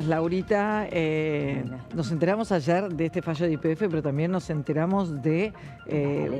Laurita, nos enteramos ayer de este fallo de YPF, pero también nos enteramos de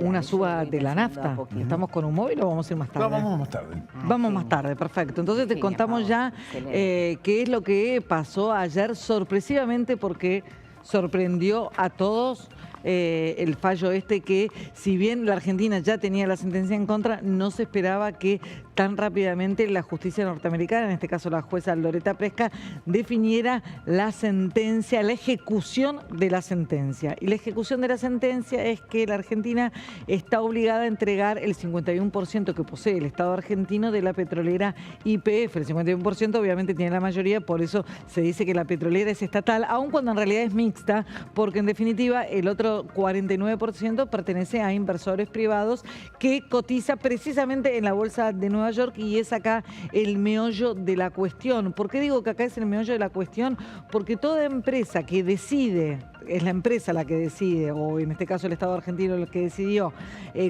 una suba de la nafta. ¿Estamos con un móvil o vamos a ir más tarde? No, vamos más tarde. Vamos más tarde, perfecto. Entonces te contamos ya qué es lo que pasó ayer sorpresivamente, porque sorprendió a todos el fallo este, que si bien la Argentina ya tenía la sentencia en contra, no se esperaba que tan rápidamente la justicia norteamericana, en este caso la jueza Loretta Preska, definiera la sentencia, la ejecución de la sentencia. Y la ejecución de la sentencia es que la Argentina está obligada a entregar el 51% que posee el Estado argentino de la petrolera YPF. El 51% obviamente tiene la mayoría, por eso se dice que la petrolera es estatal, aun cuando en realidad es mixta, porque en definitiva el otro 49% pertenece a inversores privados que cotiza precisamente en la bolsa de Nueva York, y es acá el meollo de la cuestión. ¿Por qué digo que acá es el meollo de la cuestión? Porque toda empresa que decide, es la empresa la que decide, o en este caso el Estado argentino el que decidió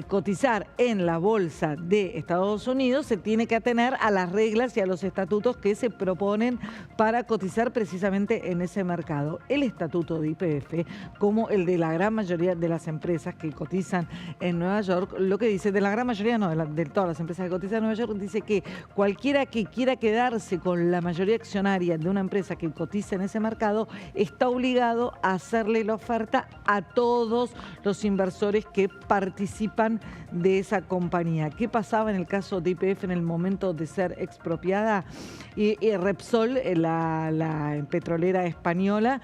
cotizar en la bolsa de Estados Unidos, se tiene que atener a las reglas y a los estatutos que se proponen para cotizar precisamente en ese mercado. El estatuto de YPF, como el de la gran mayoría de las empresas que cotizan en Nueva York, lo que dice, de la gran mayoría no, de todas las empresas que cotizan en Nueva York, dice que cualquiera que quiera quedarse con la mayoría accionaria de una empresa que cotiza en ese mercado está obligado a hacerle la oferta a todos los inversores que participan de esa compañía. ¿Qué pasaba en el caso de YPF en el momento de ser expropiada? Repsol, la petrolera española,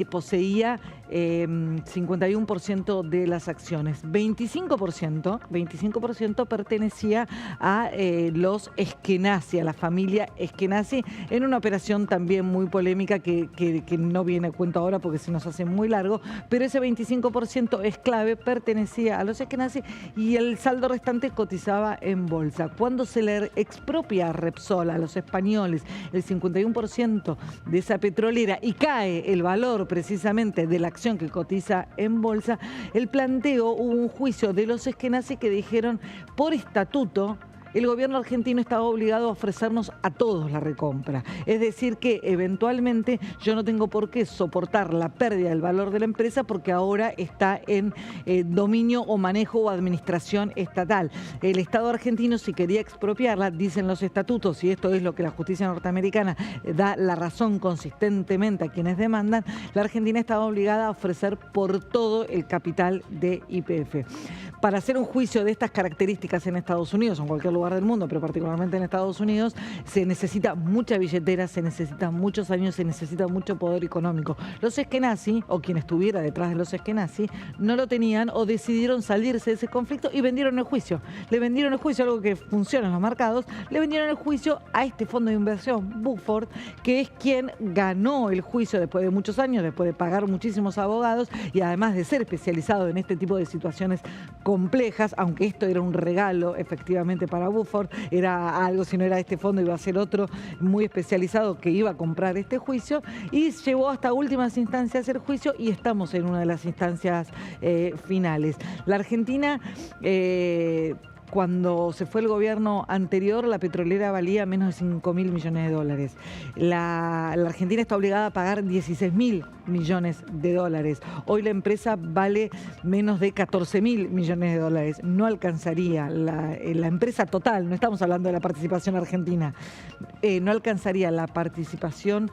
poseía 51% de las acciones. 25% pertenecía a los Eskenazi, a la familia Eskenazi, en una operación también muy polémica que no viene a cuento ahora porque se nos hace muy largo, pero ese 25% es clave, pertenecía a los Eskenazi, y el saldo restante cotizaba en bolsa. Cuando se le expropia a Repsol, a los españoles, el 51% de esa petrolera, y cae el valor precisamente de la acción que cotiza en bolsa, el planteo, hubo un juicio de los Eskenazi que dijeron, por estatuto, el gobierno argentino estaba obligado a ofrecernos a todos la recompra. Es decir, que eventualmente yo no tengo por qué soportar la pérdida del valor de la empresa porque ahora está en dominio o manejo o administración estatal. El Estado argentino, si quería expropiarla, dicen los estatutos, y esto es lo que la justicia norteamericana da la razón consistentemente a quienes demandan, la Argentina estaba obligada a ofrecer por todo el capital de YPF. Para hacer un juicio de estas características en Estados Unidos o en cualquier lugar del mundo, pero particularmente en Estados Unidos, se necesita mucha billetera, se necesitan muchos años, se necesita mucho poder económico. Los Eskenazi, o quien estuviera detrás de los Eskenazi, no lo tenían o decidieron salirse de ese conflicto y vendieron el juicio. Le vendieron el juicio, algo que funciona en los mercados, le vendieron el juicio a este fondo de inversión, Buford, que es quien ganó el juicio después de muchos años, después de pagar muchísimos abogados y además de ser especializado en este tipo de situaciones complejas, aunque esto era un regalo efectivamente para Buford, era algo, si no era este fondo iba a ser otro muy especializado que iba a comprar este juicio, y llevó hasta últimas instancias el juicio y estamos en una de las instancias finales. La Argentina, cuando se fue el gobierno anterior, la petrolera valía menos de 5.000 millones de dólares. La Argentina está obligada a pagar 16.000 millones de dólares. Hoy la empresa vale menos de 14.000 millones de dólares. No alcanzaría la empresa total, no estamos hablando de la participación argentina, no alcanzaría la participación,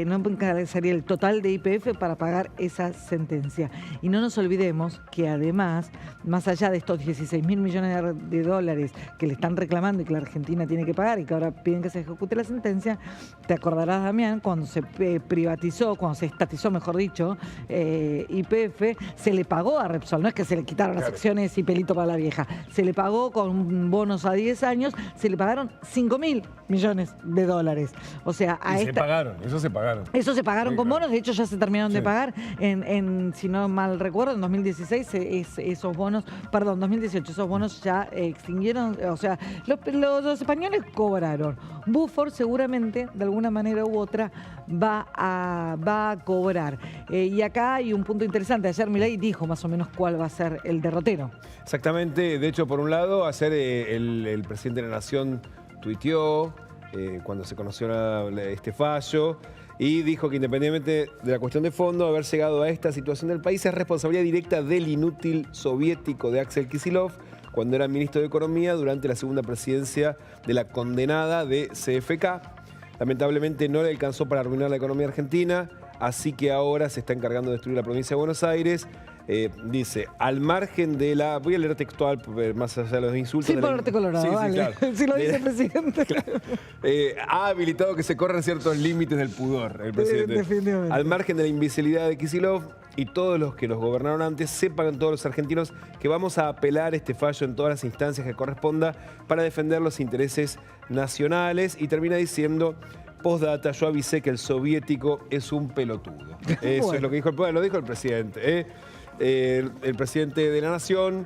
no alcanzaría el total de YPF para pagar esa sentencia. Y no nos olvidemos que además, más allá de estos 16.000 millones de dólares que le están reclamando y que la Argentina tiene que pagar y que ahora piden que se ejecute la sentencia, te acordarás, Damián, cuando se privatizó, cuando se estatizó, mejor dicho, YPF, se le pagó a Repsol, no es que se le quitaron las acciones y pelito para la vieja, se le pagó con bonos a 10 años, se le pagaron 5.000 millones de dólares. O sea, se pagaron, eso se pagaron. Eso se pagaron con bonos, de hecho ya se terminaron de pagar si no mal recuerdo, en 2016 esos bonos, perdón, 2018, esos bonos ya extinguieron, o sea, los españoles cobraron. Buford seguramente, de alguna manera u otra, va a cobrar. Y acá hay un punto interesante. Ayer Milei dijo más o menos cuál va a ser el derrotero. Exactamente. De hecho, por un lado, el presidente de la Nación tuiteó cuando se conoció este fallo. y dijo que independientemente de la cuestión de fondo, haber llegado a esta situación del país es responsabilidad directa del inútil soviético de Axel Kicillof, cuando era ministro de Economía durante la segunda presidencia de la condenada de CFK. Lamentablemente no le alcanzó para arruinar la economía argentina, así que ahora se está encargando de destruir la provincia de Buenos Aires. Dice, al margen de la... Voy a leer textual, más allá de los insultos. Sin ponerte colorado, sí, vale. claro. Si lo dice el presidente. Claro. Ha habilitado que se corran ciertos límites del pudor, el presidente. Definitivamente. Al margen de la imbecilidad de Kicillof y todos los que los gobernaron antes, sepan todos los argentinos que vamos a apelar este fallo en todas las instancias que corresponda para defender los intereses nacionales. Y termina diciendo... Postdata, yo avisé que el soviético es un pelotudo. Eso Bueno. es lo que dijo lo dijo el presidente. El presidente de la Nación.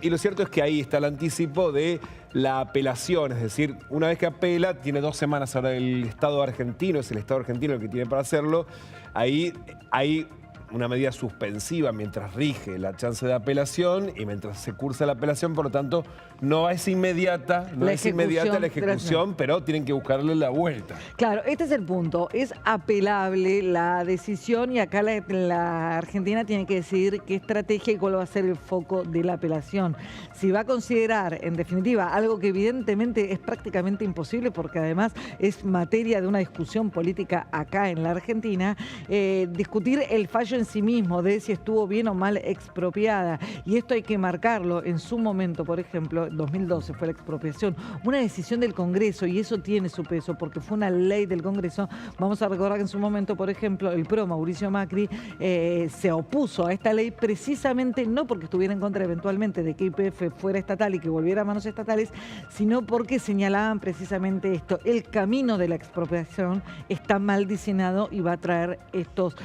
Y lo cierto es que ahí está el anticipo de la apelación. Es decir, una vez que apela, tiene 2 semanas ahora el Estado argentino, es el Estado argentino el que tiene para hacerlo. Ahí hay una medida suspensiva mientras rige la chance de apelación y mientras se cursa la apelación, por lo tanto, no es inmediata, la ejecución, pero tienen que buscarle la vuelta. Claro, este es el punto. Es apelable la decisión y acá la Argentina tiene que decidir qué estrategia y cuál va a ser el foco de la apelación. Si va a considerar, en definitiva, algo que evidentemente es prácticamente imposible porque además es materia de una discusión política acá en la Argentina, discutir el fallo en sí mismo de si estuvo bien o mal expropiada. Y esto hay que marcarlo. En su momento, por ejemplo, 2012 fue la expropiación, una decisión del Congreso, y eso tiene su peso porque fue una ley del Congreso. Vamos a recordar que en su momento, por ejemplo, el PRO Mauricio Macri se opuso a esta ley precisamente no porque estuviera en contra eventualmente de que YPF fuera estatal y que volviera a manos estatales, sino porque señalaban precisamente esto: el camino de la expropiación está mal diseñado y va a traer estos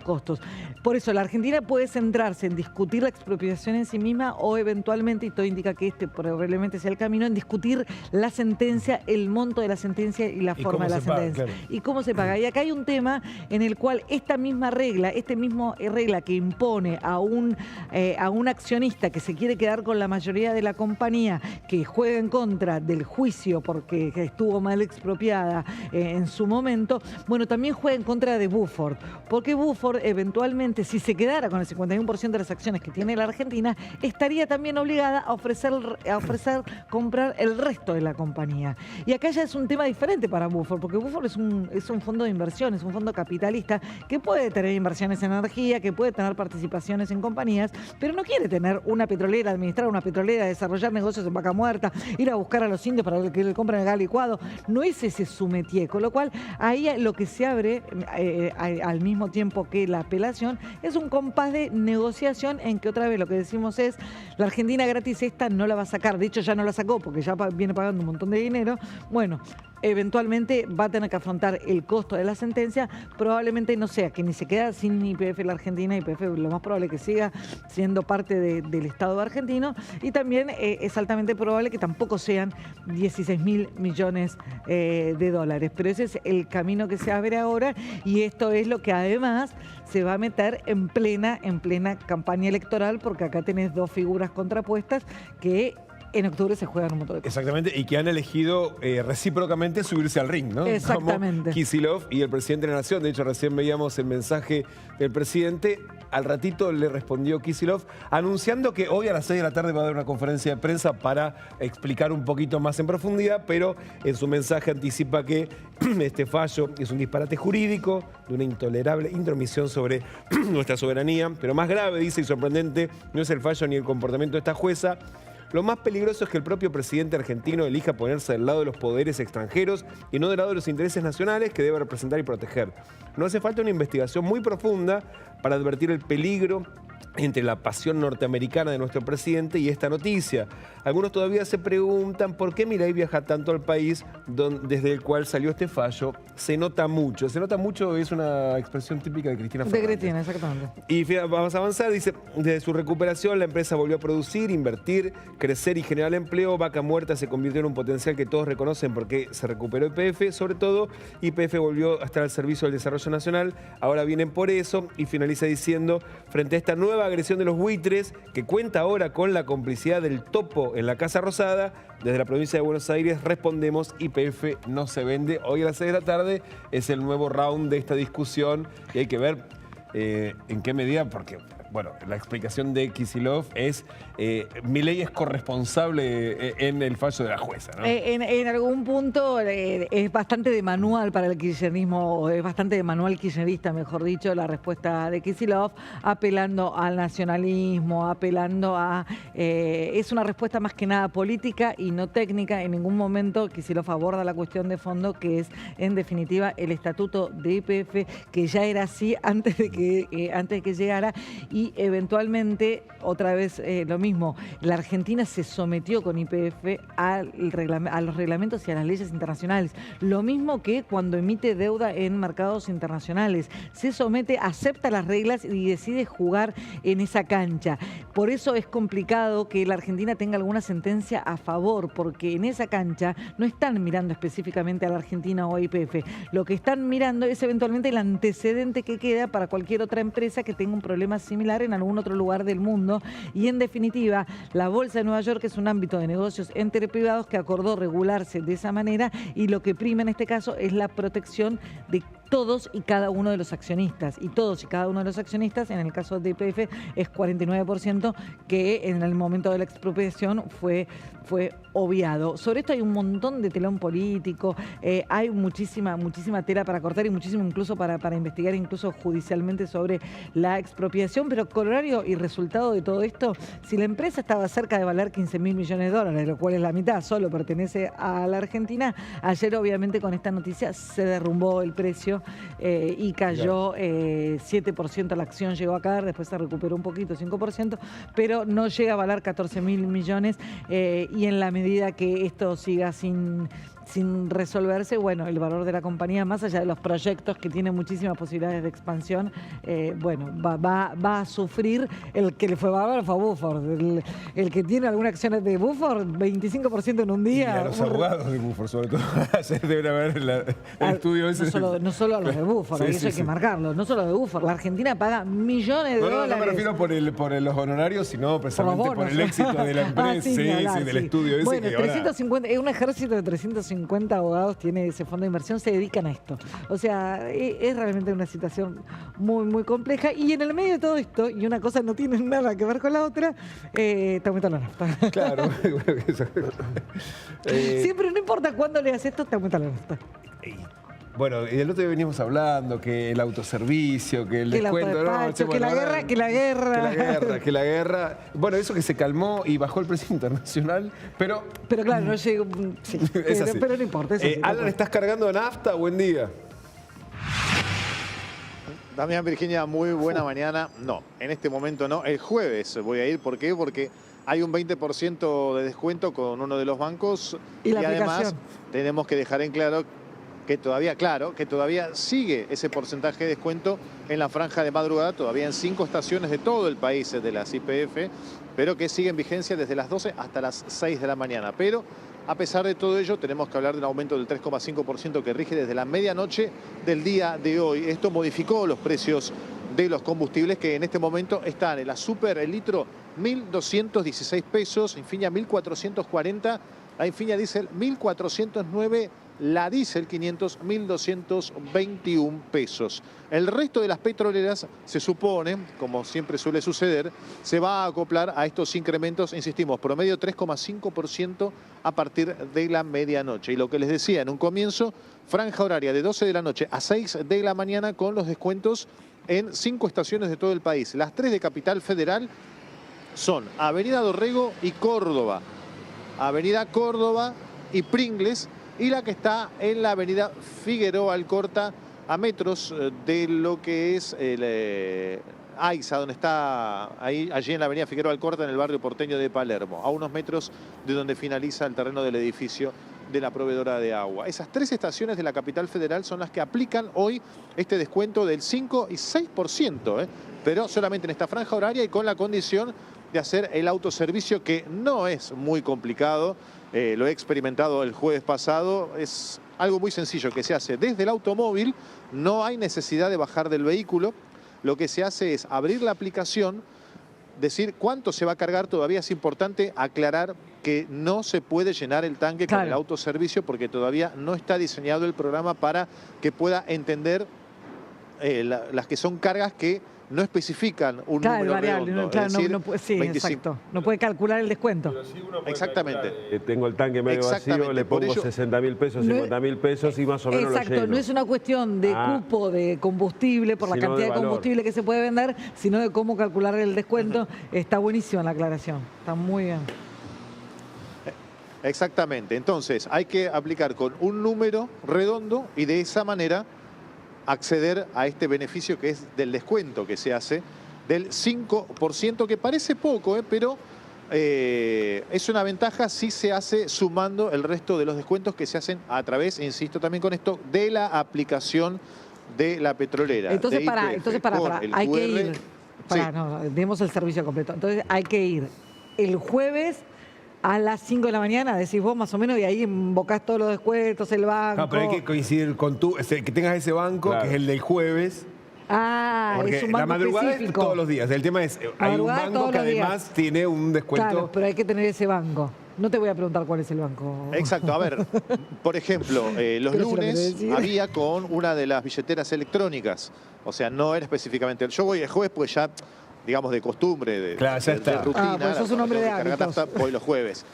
costos. Por eso la Argentina puede centrarse en discutir la expropiación en sí misma o eventualmente, y todo indica que este probablemente sea el camino, en discutir la sentencia, el monto de la sentencia y la forma de la sentencia. Claro. Y cómo se paga. Y acá hay un tema en el cual esta misma regla, regla que impone a un accionista que se quiere quedar con la mayoría de la compañía, que juega en contra del juicio porque estuvo mal expropiada en su momento, bueno, también juega en contra de Buford, porque Buford eventualmente, si se quedara con el 51% de las acciones que tiene la Argentina, estaría también obligada a ofrecer comprar el resto de la compañía. Y acá ya es un tema diferente para Buford, porque Buford es un fondo de inversión, es un fondo capitalista que puede tener inversiones en energía, que puede tener participaciones en compañías, pero no quiere tener una petrolera, administrar una petrolera, desarrollar negocios en vaca muerta, ir a buscar a los indios para que le compren el gas licuado. No es ese su métier, con lo cual ahí lo que se abre al mismo tiempo que la apelación es un compás de negociación en que otra vez lo que decimos es: la Argentina gratis esta no la va a sacar, de hecho ya no la sacó porque ya viene pagando un montón de dinero. Bueno, eventualmente va a tener que afrontar el costo de la sentencia. Probablemente no sea que ni se queda sin YPF la Argentina, YPF lo más probable que siga siendo parte del Estado argentino, y también es altamente probable que tampoco sean 16.000 millones de dólares. Pero ese es el camino que se abre ahora, y esto es lo que además se va a meter en plena campaña electoral, porque acá tenés 2 figuras contrapuestas que en octubre se juegan un montón de cosas. Exactamente, y que han elegido recíprocamente subirse al ring, ¿no? Exactamente. Como Kicillof y el presidente de la Nación. De hecho, recién veíamos el mensaje del presidente. Al ratito le respondió Kicillof anunciando que hoy a las 6 de la tarde va a dar una conferencia de prensa para explicar un poquito más en profundidad, pero en su mensaje anticipa que este fallo es un disparate jurídico de una intolerable intromisión sobre nuestra soberanía. Pero más grave, dice, y sorprendente, no es el fallo ni el comportamiento de esta jueza. Lo más peligroso es que el propio presidente argentino elija ponerse del lado de los poderes extranjeros y no del lado de los intereses nacionales que debe representar y proteger. No hace falta una investigación muy profunda para advertir el peligro entre la pasión norteamericana de nuestro presidente y esta noticia. Algunos todavía se preguntan por qué Milei viaja tanto al país desde el cual salió este fallo. Se nota mucho. Se nota mucho es una expresión típica de Cristina Fernández. De Cristina, exactamente. Y vamos a avanzar. Dice, desde su recuperación la empresa volvió a producir, invertir, crecer y generar empleo. Vaca Muerta se convirtió en un potencial que todos reconocen porque se recuperó YPF. Sobre todo, YPF volvió a estar al servicio del desarrollo nacional. Ahora vienen por eso. Y finaliza diciendo, frente a esta nueva nueva agresión de los buitres que cuenta ahora con la complicidad del topo en la Casa Rosada. Desde la provincia de Buenos Aires respondemos, YPF no se vende. Hoy a las 6 de la tarde es el nuevo round de esta discusión y hay que ver en qué medida, porque... Bueno, la explicación de Kicillof es Milei es corresponsable en el fallo de la jueza, ¿no? En algún punto es bastante de manual para el kirchnerismo, es bastante de manual kirchnerista, mejor dicho, la respuesta de Kicillof, apelando al nacionalismo, apelando a... es una respuesta más que nada política y no técnica. En ningún momento Kicillof aborda la cuestión de fondo, que es, en definitiva, el estatuto de YPF, que ya era así antes de que llegara. Y eventualmente, otra vez lo mismo, la Argentina se sometió con YPF a los reglamentos y a las leyes internacionales. Lo mismo que cuando emite deuda en mercados internacionales. Se somete, acepta las reglas y decide jugar en esa cancha. Por eso es complicado que la Argentina tenga alguna sentencia a favor, porque en esa cancha no están mirando específicamente a la Argentina o a YPF. Lo que están mirando es eventualmente el antecedente que queda para cualquier otra empresa que tenga un problema similar en algún otro lugar del mundo. Y en definitiva, la Bolsa de Nueva York es un ámbito de negocios entre privados que acordó regularse de esa manera, y lo que prima en este caso es la protección de todos y cada uno de los accionistas. Y todos y cada uno de los accionistas, en el caso de YPF, es 49%, que en el momento de la expropiación fue obviado. Sobre esto hay un montón de telón político, hay muchísima tela para cortar y muchísimo incluso para investigar, incluso judicialmente, sobre la expropiación. Pero corolario y resultado de todo esto, si la empresa estaba cerca de valer 15.000 millones de dólares, lo cual es la mitad, solo pertenece a la Argentina, ayer obviamente con esta noticia se derrumbó el precio y cayó 7% la acción, llegó a caer, después se recuperó un poquito, 5%, pero no llega a valer 14.000 millones, y en la medida que esto siga sin resolverse, bueno, el valor de la compañía, más allá de los proyectos que tiene muchísimas posibilidades de expansión, bueno, va a sufrir. El que le fue bárbaro fue a Buford. El que tiene algunas acciones de Buford, 25% en un día. Y a los abogados de Buford, sobre todo. Ayer deben haber el estudio ese. No solo a los de Buford, eso hay que marcarlo. No solo de Buford. La Argentina paga millones de dólares. No me refiero por los honorarios, sino precisamente por el éxito de la empresa, del estudio ese. Bueno, que 350, es un ejército de 350 abogados tiene ese fondo de inversión, se dedican a esto. O sea, es realmente una situación muy compleja. Y en el medio de todo esto, y una cosa no tiene nada que ver con la otra, te aumenta la nafta. Claro. Siempre, no importa cuándo leas esto, te aumenta la nafta. Bueno, y del otro día venimos hablando que el autoservicio, que el descuento, que la guerra. Bueno, eso que se calmó y bajó el precio internacional, pero... Pero claro, no llegó... Sí, pero no importa. Alan, ¿estás cargando nafta? Buen día. Damián, Virginia, muy buena mañana. No, en este momento no. El jueves voy a ir. ¿Por qué? Porque hay un 20% de descuento con uno de los bancos. Y además tenemos que dejar en claro que todavía sigue ese porcentaje de descuento en la franja de madrugada, todavía en 5 estaciones de todo el país de las YPF, pero que sigue en vigencia desde las 12 hasta las 6 de la mañana. Pero a pesar de todo ello, tenemos que hablar de un aumento del 3,5% que rige desde la medianoche del día de hoy. Esto modificó los precios de los combustibles, que en este momento están en la Super, el litro, 1.216 pesos, Infinia 1.440, la Infinia Diesel 1.409, la Diesel 500, 1.221 pesos. El resto de las petroleras se supone, como siempre suele suceder, se va a acoplar a estos incrementos, insistimos, promedio 3,5% a partir de la medianoche. Y lo que les decía en un comienzo, franja horaria de 12 de la noche a 6 de la mañana con los descuentos en 5 estaciones de todo el país. Las 3 de Capital Federal son Avenida Dorrego y Córdoba, Avenida Córdoba y Pringles, y la que está en la avenida Figueroa Alcorta, a metros de lo que es el AISA, donde está allí en la avenida Figueroa Alcorta, en el barrio porteño de Palermo, a unos metros de donde finaliza el terreno del edificio de la proveedora de agua. Esas 3 estaciones de la Capital Federal son las que aplican hoy este descuento del 5 y 6%, pero solamente en esta franja horaria y con la condición de hacer el autoservicio, que no es muy complicado. Lo he experimentado el jueves pasado, es algo muy sencillo que se hace desde el automóvil, no hay necesidad de bajar del vehículo. Lo que se hace es abrir la aplicación, decir cuánto se va a cargar, todavía es importante aclarar que no se puede llenar el tanque con el autoservicio porque todavía no está diseñado el programa para que pueda entender las que son cargas que no especifican un número variable, redondo. Claro, es decir, sí, 25. Exacto. No puede calcular el descuento. Exactamente. Tengo el tanque medio vacío, le pongo 60.000 pesos, 50.000 pesos y más o menos exacto, lo lleno. No es una cuestión de cupo de combustible por la cantidad de combustible que se puede vender, sino de cómo calcular el descuento. Está buenísima la aclaración, está muy bien. Exactamente. Entonces, hay que aplicar con un número redondo y de esa manera acceder a este beneficio que es del descuento que se hace del 5%, que parece poco, pero es una ventaja si se hace sumando el resto de los descuentos que se hacen a través, insisto también con esto, de la aplicación de la petrolera. Entonces, hay que ir, demos el servicio completo. Entonces, hay que ir el jueves a las 5 de la mañana, decís vos más o menos, y ahí invocás todos los descuentos, el banco. No, pero hay que coincidir con que tengas ese banco, que es el del jueves. Porque es un banco la madrugada específico. Es todos los días. El tema es, hay un banco que además tiene un descuento. Claro, pero hay que tener ese banco. No te voy a preguntar cuál es el banco. Exacto. A ver, por ejemplo, los lunes había con una de las billeteras electrónicas. O sea, no era específicamente. Yo voy el jueves pues ya, digamos, de costumbre, de rutina. Pues sos un hombre de hábitos. Voy los jueves.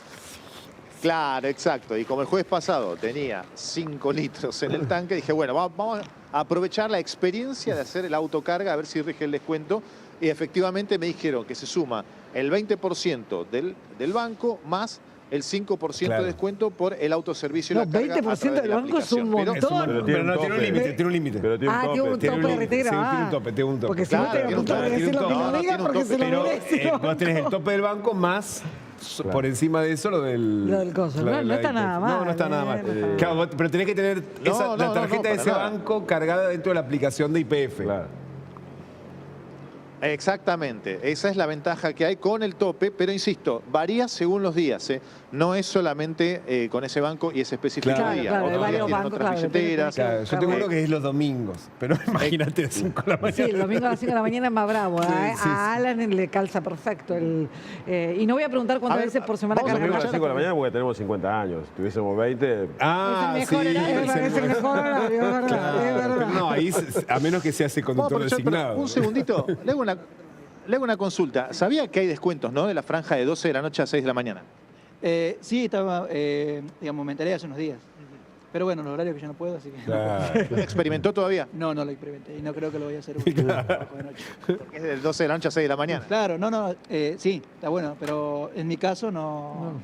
Claro, exacto. Y como el jueves pasado tenía 5 litros en el tanque, dije, bueno, vamos a aprovechar la experiencia de hacer el autocarga, a ver si rige el descuento. Y efectivamente me dijeron que se suma el 20% del banco más el 5% de descuento por el autoservicio y la carga. 20% del banco es un montón. Pero no, tiene un límite, tiene un límite. Tiene un tope, tiene un tope. Porque si no te gusta decir lo que no diga, porque se lo merece. Vos tenés el tope del banco más por encima de eso lo del coso. No está nada mal. No está nada mal. Claro, pero tenés que tener la tarjeta de ese banco cargada dentro de la aplicación de YPF. Claro. Exactamente, esa es la ventaja que hay con el tope, pero insisto, varía según los días, no es solamente con ese banco y ese específico día. Claro, hay varios bancos, otras billeteras. Yo tengo uno que es los domingos, pero imagínate a las 5 de la mañana. Sí, el domingo a las 5 de la mañana es más bravo. A Alan le calza perfecto. Y no voy a preguntar cuántas veces por semana carga. El domingo a las 5 de la mañana porque tenemos 50 años. Si tuviésemos 20... es el mejor horario, es verdad. No, ahí, a menos que sea ese conductor designado. Un segundito, le hago una consulta. ¿Sabía que hay descuentos, no? De la franja de 12 de la noche a 6 de la mañana. Sí, estaba, digamos, me enteré hace unos días. Pero bueno, los horarios que yo no puedo, así que... Claro. ¿Lo experimentó todavía? No lo experimenté y no creo que lo voy a hacer porque trabajo de noche. Porque es del 12 de la noche a 6 de la mañana. Claro, sí, está bueno, pero en mi caso no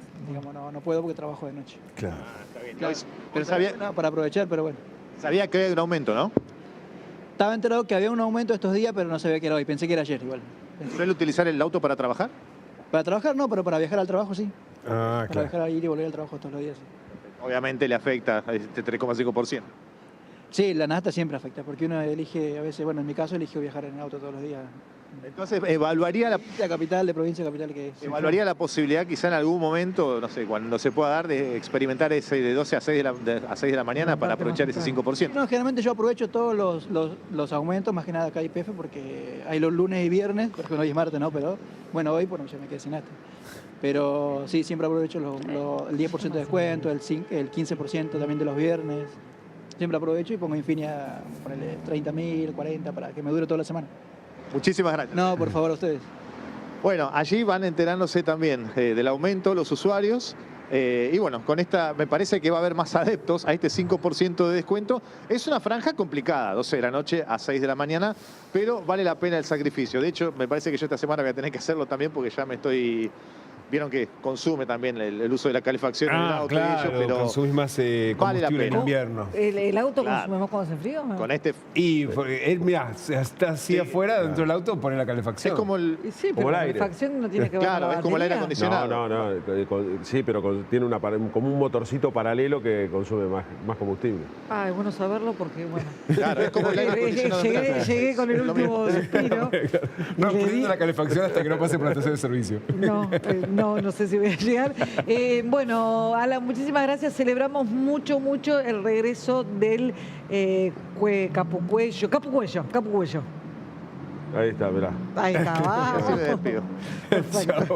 puedo porque trabajo de noche. Claro. Está bien. Claro, Pero sabía, para aprovechar, pero bueno. sabía que había un aumento, ¿no? Estaba enterado que había un aumento estos días, pero no sabía que era hoy. Pensé que era ayer igual. ¿Suele utilizar el auto para trabajar? Para trabajar no, pero para viajar al trabajo sí. Para viajar a ir y volver al trabajo todos los días. Sí. Obviamente le afecta a este 3,5%. Sí, la nafta siempre afecta, porque uno elige, a veces, bueno, en mi caso elijo viajar en auto todos los días. Entonces, evaluaría la capital, de provincia capital que es. ¿Evaluaría la posibilidad quizá en algún momento, no sé, cuando se pueda dar, de experimentar ese de 12 a 6 de la mañana para aprovechar ese 5%? No, generalmente yo aprovecho todos los aumentos, más que nada acá hay YPF, porque hay los lunes y viernes, porque hoy es martes, ¿no? Pero bueno, hoy ya me quedé sin nafta. Pero sí, siempre aprovecho el 10% de descuento, el 15% también de los viernes. Siempre aprovecho y pongo Infinia, ponele 30.000, 40, para que me dure toda la semana. Muchísimas gracias. No, por favor, a ustedes. Bueno, allí van enterándose también del aumento los usuarios. Y bueno, con esta me parece que va a haber más adeptos a este 5% de descuento. Es una franja complicada, 12 de la noche a 6 de la mañana, pero vale la pena el sacrificio. De hecho, me parece que yo esta semana voy a tener que hacerlo también porque ya me estoy... Vieron que consume también el uso de la calefacción en el auto, claro, pero consumís más combustible en invierno. ¿El auto consume más cuando hace frío? Con este... Y mirá, está así afuera, dentro del auto, pone la calefacción. Es como el... Sí, pero la calefacción no tiene que ver con la es como el aire batería. acondicionado. Sí, pero tiene como un motorcito paralelo que consume más combustible. Es bueno saberlo porque, bueno... Claro, es como el aire acondicionado. Llegué con el último suspiro. No poniendo la calefacción hasta que no pase por la estación de servicio. No sé si voy a llegar. Bueno, Alan, muchísimas gracias. Celebramos mucho el regreso del Capucuello. Ahí está, mirá. Ahí está, vamos. Así me despido. Perfecto.